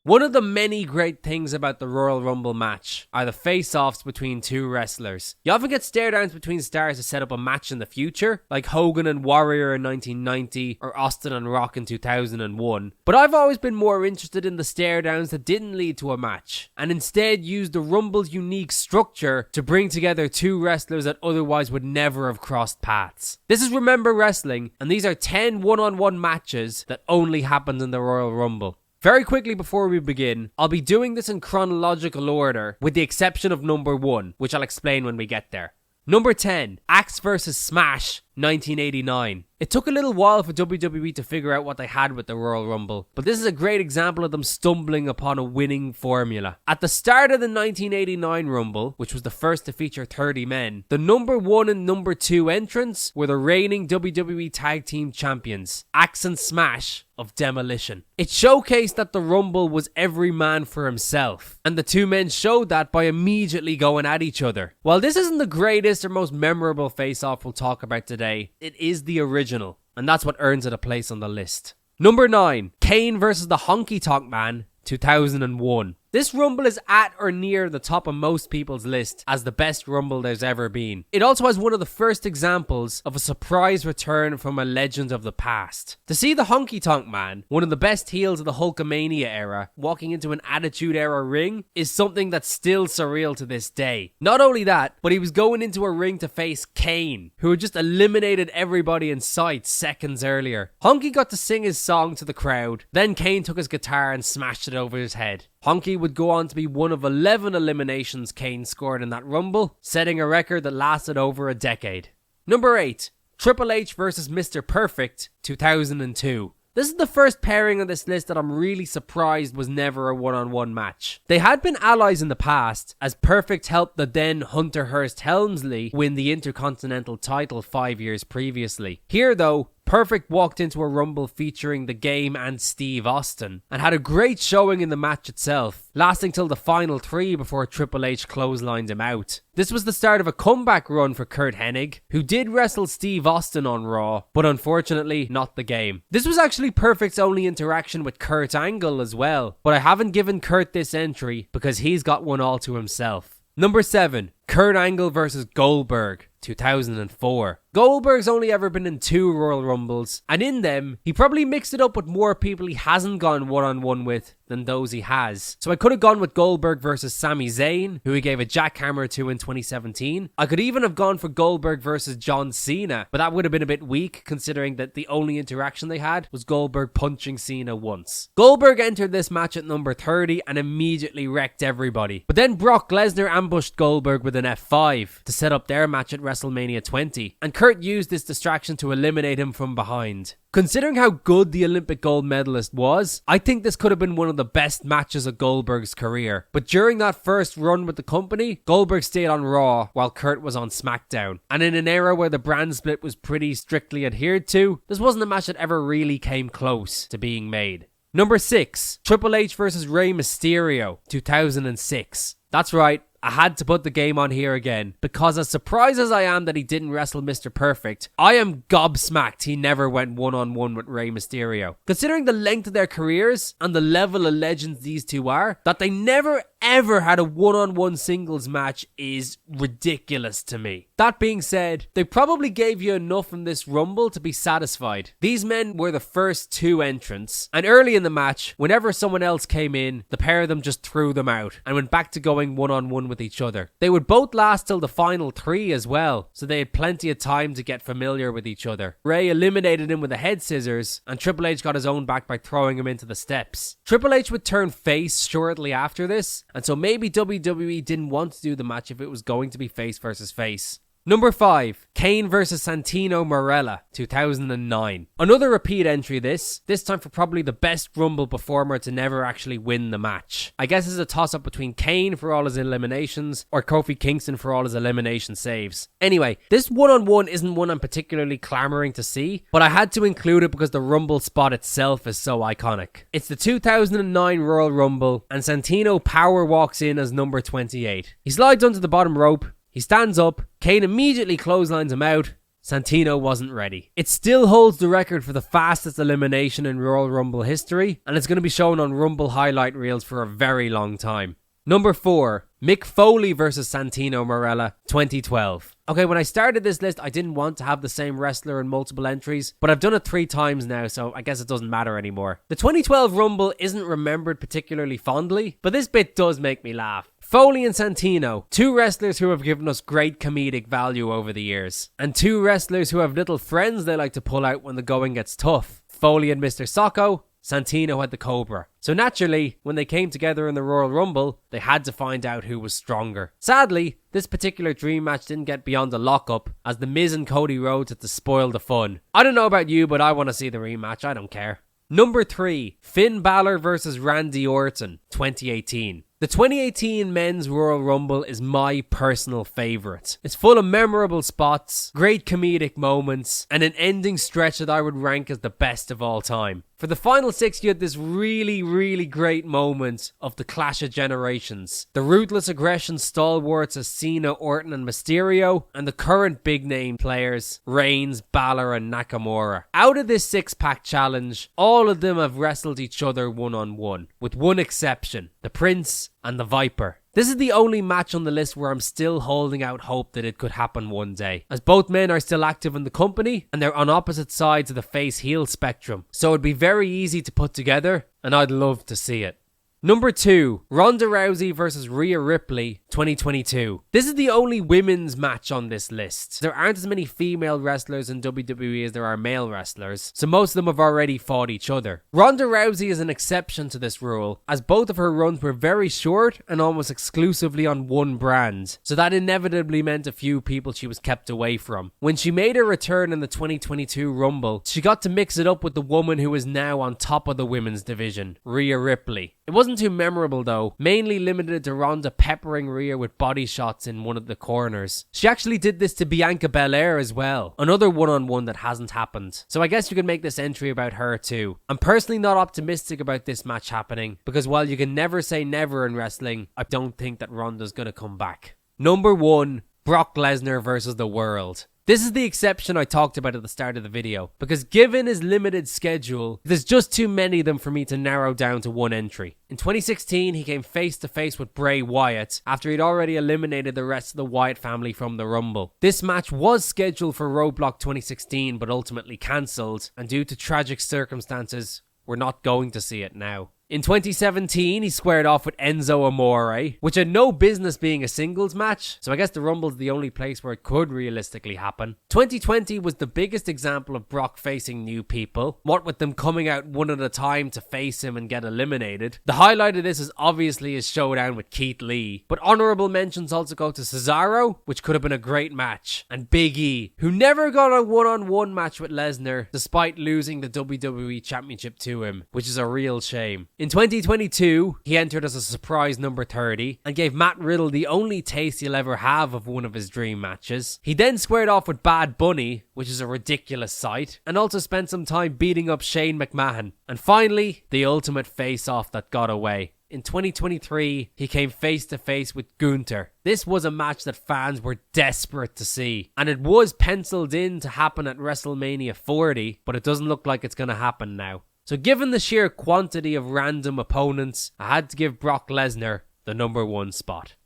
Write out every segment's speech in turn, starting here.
One of the many great things about the Royal Rumble match are the face-offs between two wrestlers. You often get stare-downs between stars to set up a match in the future, like Hogan and Warrior in 1990 or Austin and Rock in 2001. But I've always been more interested in the stare-downs that didn't lead to a match, and instead used the Rumble's unique structure to bring together two wrestlers that otherwise would never have crossed paths. This is Remember Wrestling, and these are 10 one-on-one matches that only happened in the Royal Rumble. Very quickly before we begin, I'll be doing this in chronological order, with the exception of number 1, which I'll explain when we get there. Number 10, Axe vs Smash, 1989. It took a little while for WWE to figure out what they had with the Royal Rumble, but this is a great example of them stumbling upon a winning formula. At the start of the 1989 Rumble, which was the first to feature 30 men, the number 1 and number 2 entrants were the reigning WWE Tag Team Champions, Axe and Smash of Demolition. It showcased that the Rumble was every man for himself, and the two men showed that by immediately going at each other. While this isn't the greatest or most memorable face-off we'll talk about today, it is the original, and that's what earns it a place on the list. Number 9, Kane vs the Honky Tonk Man, 2001. This Rumble is at or near the top of most people's list as the best Rumble there's ever been. It also has one of the first examples of a surprise return from a legend of the past. To see the Honky Tonk Man, one of the best heels of the Hulkamania era, walking into an Attitude Era ring is something that's still surreal to this day. Not only that, but he was going into a ring to face Kane, who had just eliminated everybody in sight seconds earlier. Honky got to sing his song to the crowd, then Kane took his guitar and smashed it over his head. Honky would go on to be one of 11 eliminations Kane scored in that Rumble, setting a record that lasted over a decade. Number 8, Triple H vs Mr. Perfect, 2002. This is the first pairing on this list that I'm really surprised was never a one-on-one match. They had been allies in the past, as Perfect helped the then Hunter Hearst Helmsley win the Intercontinental title 5 years previously. Here though, Perfect walked into a Rumble featuring The Game and Steve Austin, and had a great showing in the match itself, lasting till the final 3 before Triple H clotheslined him out. This was the start of a comeback run for Curt Hennig, who did wrestle Steve Austin on Raw, but unfortunately not The Game. This was actually Perfect's only interaction with Kurt Angle as well, but I haven't given Kurt this entry because he's got one all to himself. Number 7, Kurt Angle vs Goldberg, 2004. Goldberg's only ever been in 2 Royal Rumbles, and in them, he probably mixed it up with more people he hasn't gone one-on-one with than those he has. So I could have gone with Goldberg versus Sami Zayn, who he gave a jackhammer to in 2017. I could even have gone for Goldberg versus John Cena, but that would have been a bit weak considering that the only interaction they had was Goldberg punching Cena once. Goldberg entered this match at number 30 and immediately wrecked everybody. But then Brock Lesnar ambushed Goldberg with an F5 to set up their match at WrestleMania 20, and Kurt used this distraction to eliminate him from behind. Considering how good the Olympic gold medalist was, I think this could have been one of the best matches of Goldberg's career. But during that first run with the company, Goldberg stayed on Raw while Kurt was on SmackDown. And in an era where the brand split was pretty strictly adhered to, this wasn't a match that ever really came close to being made. Number 6, Triple H vs Rey Mysterio, 2006. That's right, I had to put The Game on here again, because as surprised as I am that he didn't wrestle Mr. Perfect, I am gobsmacked he never went one-on-one with Rey Mysterio. Considering the length of their careers and the level of legends these two are, that they never ever had a one-on-one singles match is ridiculous to me. That being said, they probably gave you enough in this Rumble to be satisfied. These men were the first 2 entrants, and early in the match, whenever someone else came in, the pair of them just threw them out and went back to going one-on-one with each other. They would both last till the final 3 as well, so they had plenty of time to get familiar with each other. Rey eliminated him with a head scissors, and Triple H got his own back by throwing him into the steps. Triple H would turn face shortly after this, and so maybe WWE didn't want to do the match if it was going to be face versus face. Number 5, Kane vs Santino Marella, 2009. Another repeat entry this time for probably the best Rumble performer to never actually win the match. I guess it's a toss-up between Kane for all his eliminations or Kofi Kingston for all his elimination saves. Anyway, this one-on-one isn't one I'm particularly clamoring to see, but I had to include it because the Rumble spot itself is so iconic. It's the 2009 Royal Rumble, and Santino power walks in as number 28. He slides onto the bottom rope, he stands up, Kane immediately clotheslines him out, Santino wasn't ready. It still holds the record for the fastest elimination in Royal Rumble history, and it's going to be shown on Rumble highlight reels for a very long time. Number 4, Mick Foley versus Santino Marella, 2012. Okay, when I started this list, I didn't want to have the same wrestler in multiple entries, but I've done it 3 times now, so I guess it doesn't matter anymore. The 2012 Rumble isn't remembered particularly fondly, but this bit does make me laugh. Foley and Santino, 2 wrestlers who have given us great comedic value over the years, and 2 wrestlers who have little friends they like to pull out when the going gets tough. Foley and Mr. Socko, Santino had the Cobra. So naturally, when they came together in the Royal Rumble, they had to find out who was stronger. Sadly, this particular dream match didn't get beyond a lockup, as The Miz and Cody Rhodes had to spoil the fun. I don't know about you, but I want to see the rematch, I don't care. Number 3, Finn Balor versus Randy Orton, 2018. The 2018 Men's Royal Rumble is my personal favourite. It's full of memorable spots, great comedic moments, and an ending stretch that I would rank as the best of all time. For the final 6, you had this really great moment of the clash of generations. The ruthless aggression stalwarts as Cena, Orton and Mysterio, and the current big name players, Reigns, Balor and Nakamura. Out of this 6-pack challenge, all of them have wrestled each other one-on-one, with one exception, the Prince and the Viper. This is the only match on the list where I'm still holding out hope that it could happen one day, as both men are still active in the company and they're on opposite sides of the face-heel spectrum, so it'd be very easy to put together and I'd love to see it. Number 2, Ronda Rousey versus Rhea Ripley, 2022. This is the only women's match on this list. There aren't as many female wrestlers in WWE as there are male wrestlers, so most of them have already fought each other. Ronda Rousey is an exception to this rule, as both of her runs were very short and almost exclusively on one brand, so that inevitably meant a few people she was kept away from. When she made her return in the 2022 Rumble, she got to mix it up with the woman who is now on top of the women's division, Rhea Ripley. It wasn't too memorable though, mainly limited to Ronda peppering Rhea with body shots in one of the corners. She actually did this to Bianca Belair as well, another one-on-one that hasn't happened. So I guess you could make this entry about her too. I'm personally not optimistic about this match happening, because while you can never say never in wrestling, I don't think that Ronda's gonna come back. Number 1, Brock Lesnar versus the World. This is the exception I talked about at the start of the video, because given his limited schedule, there's just too many of them for me to narrow down to one entry. In 2016, he came face to face with Bray Wyatt after he'd already eliminated the rest of the Wyatt family from the Rumble. This match was scheduled for Roadblock 2016 but ultimately cancelled, and due to tragic circumstances, we're not going to see it now. In 2017, he squared off with Enzo Amore, which had no business being a singles match, so I guess the Rumble's the only place where it could realistically happen. 2020 was the biggest example of Brock facing new people, what with them coming out one at a time to face him and get eliminated. The highlight of this is obviously his showdown with Keith Lee, but honourable mentions also go to Cesaro, which could have been a great match, and Big E, who never got a one-on-one match with Lesnar, despite losing the WWE Championship to him, which is a real shame. In 2022, he entered as a surprise number 30 and gave Matt Riddle the only taste he'll ever have of one of his dream matches. He then squared off with Bad Bunny, which is a ridiculous sight, and also spent some time beating up Shane McMahon. And finally, the ultimate face-off that got away. In 2023, he came face to face with Gunther. This was a match that fans were desperate to see, and it was penciled in to happen at WrestleMania 40, but it doesn't look like it's going to happen now. So given the sheer quantity of random opponents, I had to give Brock Lesnar the number 1 spot.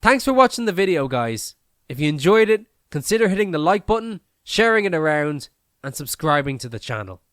Thanks for watching the video, guys. If you enjoyed it, consider hitting the like button, sharing it around, and subscribing to the channel.